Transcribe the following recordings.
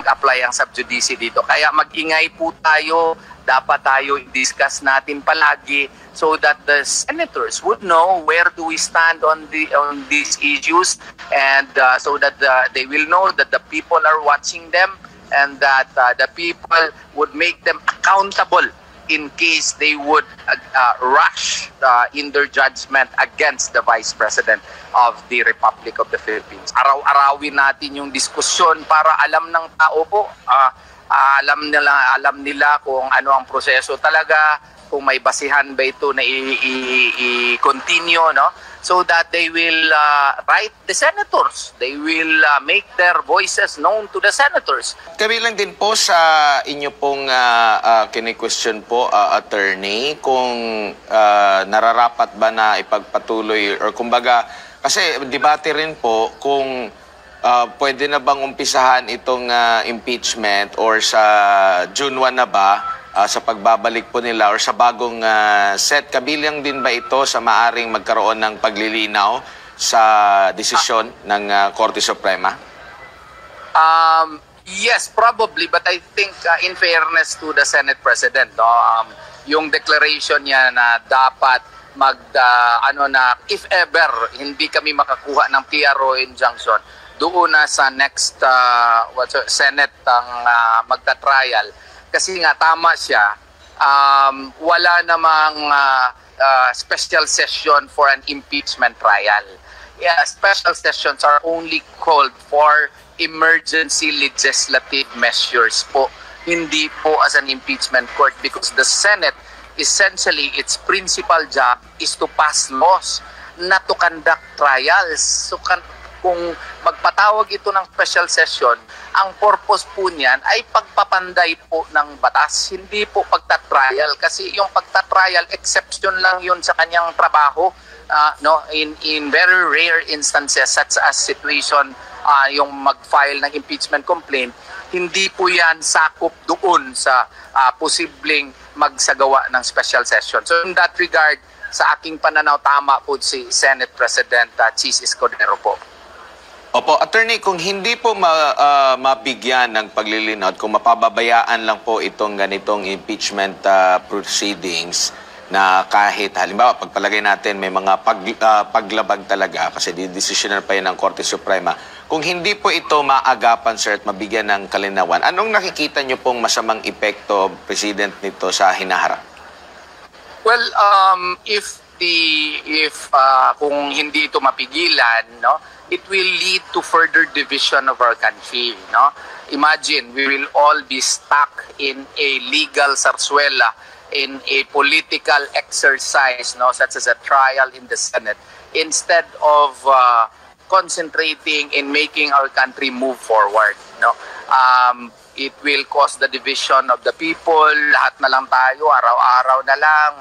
mag-apply ang sub judice dito. Kaya mag-ingay po tayo, dapat tayo i-discuss natin palagi so that the senators would know where do we stand on these issues, and so that they will know that the people are watching them, and that the people would make them accountable in case they would rush in their judgment against the Vice President of the Republic of the Philippines. Araw-arawin natin yung diskusyon para alam ng tao po, alam nila kung ano ang proseso talaga, kung may basihan ba ito na i-continue, no? So that they will write the senators. They will make their voices known to the senators. Kabilang din po sa inyo pong kini-question po, attorney, kung nararapat ba na ipagpatuloy, or kumbaga, kasi debate rin po kung pwede na bang umpisahan itong impeachment, or sa June 1 na ba, sa pagbabalik po nila, or sa bagong set. Kabilang din ba ito sa maaring magkaroon ng paglilinaw sa desisyon ng Korte Suprema? Yes, probably, but I think in fairness to the Senate President, yung declaration niya na dapat if ever hindi kami makakuha ng PRO injunction, doon na sa next Senate ang magta-trial. Kasi nga tama siya, wala namang special session for an impeachment trial. Yeah, special sessions are only called for emergency legislative measures po, hindi po as an impeachment court, because the Senate, essentially, its principal job is to pass laws, not to conduct trials. So kung magpatawag ito ng special session, ang purpose po niyan ay pagpapanday po ng batas, hindi po pagtatrial. Kasi yung pagtatrial, exception lang yun sa kanyang trabaho. In very rare instances, such as situation, yung mag-file ng impeachment complaint, hindi po yan sakop doon sa posibleng magsagawa ng special session. So in that regard, sa aking pananaw, tama po si Senate President Chis Escudero po. Opo, attorney, kung hindi po mabigyan ng paglilinaw, kung mapababayaan lang po itong ganitong impeachment proceedings, na kahit halimbawa pagpalagay natin may mga paglabag talaga kasi decisioner pa yun ng Korte Suprema, kung hindi po ito maagapan, sir, at mabigyan ng kalinawan, anong nakikita nyo pong masamang epekto, President, nito sa hinaharap? Well, kung hindi ito mapigilan, no, it will lead to further division of our country, no? Imagine, we will all be stuck in a legal zarzuela, in a political exercise, no, such as a trial in the Senate, instead of concentrating in making our country move forward, no? It will cause the division of the people. Lahat na lang tayo, araw-araw na lang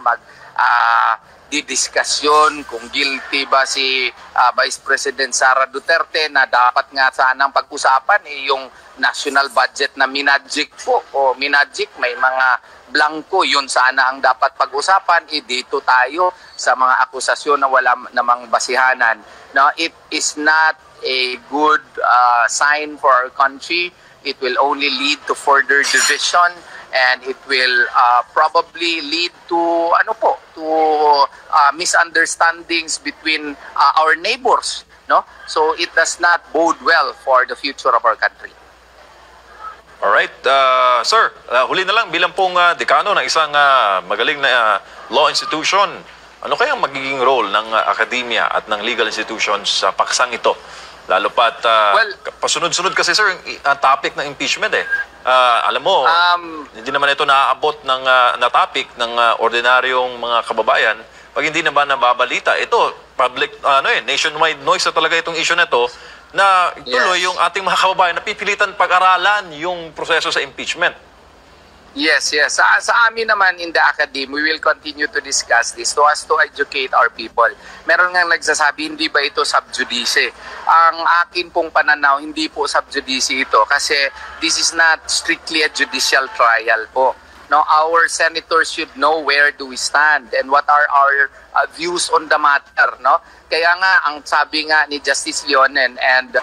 didiskusyon kung guilty ba si Vice President Sara Duterte, na dapat nga sanang pag-usapan yung national budget na minagic po, o minagic, may mga blanco, yun sana ang dapat pag-usapan. Dito tayo sa mga akusasyon na wala namang basihanan. No, it is not a good sign for our country. It will only lead to further division, and it will probably lead to misunderstandings between our neighbors, no? So it does not bode well for the future of our country. All right, sir, huli na lang, bilang pong dekano ng isang magaling na law institution, ano kaya ang magiging role ng akademya at ng legal institutions sa paksang ito? Lalo pat pasunod-sunod kasi, sir, ang topic ng impeachment alam mo, hindi naman ito naaabot ng na topic ng ordinaryong mga kababayan pag hindi naman nababalita. Ito public nationwide noise na talaga itong issue na ito, na tuloy yung ating mga kababayan napipilitan pag-aralan yung proseso sa impeachment. Yes. Sa amin naman in the academy, we will continue to discuss this so as to educate our people. Meron nga nagsasabi, hindi ba ito sub judice? Ang akin pong pananaw, hindi po sub judice ito, kasi this is not strictly a judicial trial po. No, our senators should know where do we stand and what are our views on the matter, no? Kaya nga ang sabi nga ni Justice Leonen, and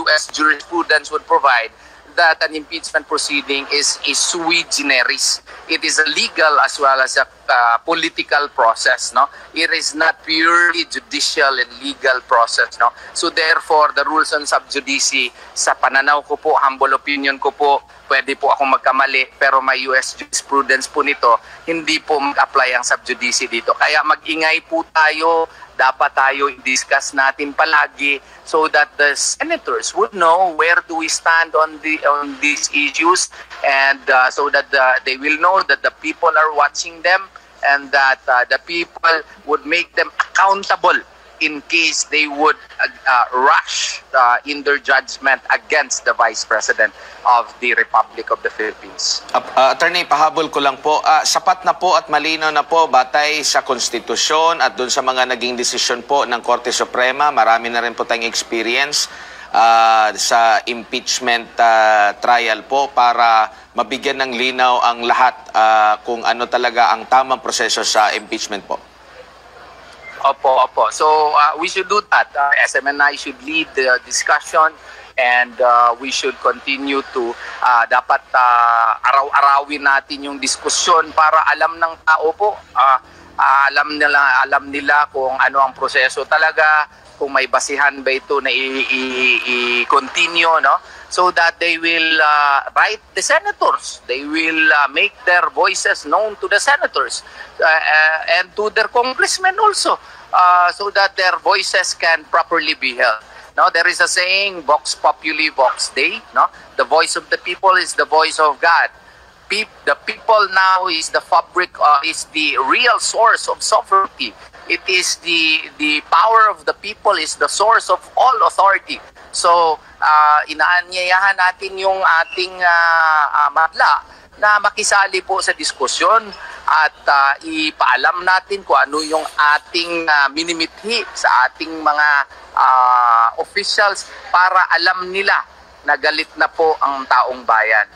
US jurisprudence would provide, that an impeachment proceeding is sui generis. It is a legal as well as a political process, no? It is not purely judicial and legal process, no? So therefore, the rules on sub judice, sa pananaw ko po, humble opinion ko po, pwede po akong magkamali, pero may US jurisprudence po nito, hindi po mag-apply ang sub judice dito. Kaya mag-ingay po tayo, dapat tayo i-discuss natin palagi so that the senators would know where do we stand on these issues, and so that they will know that the people are watching them, and that the people would make them accountable in case they would rush in their judgment against the Vice President of the Republic of the Philippines. Attorney, pahabol ko lang po, sapat na po at malinaw na po batay sa konstitusyon at doon sa mga naging desisyon po ng Korte Suprema. Marami na rin po tayong experience sa impeachment trial po para mabigyan ng linaw ang lahat kung ano talaga ang tamang proseso sa impeachment po. Opo. So we should do that. SMNI should lead the discussion, and we should continue to dapat araw-arawin natin yung diskusyon para alam ng tao po, alam nila kung ano ang proseso talaga, kung may basihan ba ito na i-continue, no? So that they will write the senators. They will make their voices known to the senators and to their congressmen also, so that their voices can properly be heard. No, there is a saying, Vox Populi, Vox Dei. No, the voice of the people is the voice of God. The people now is the fabric, is the real source of sovereignty. It is the power of the people is the source of all authority. So, inaanyayahan natin yung ating madla na makisali po sa diskusyon at ipaalam natin kung ano yung ating minimithi sa ating mga officials para alam nila na galit na po ang taong bayan.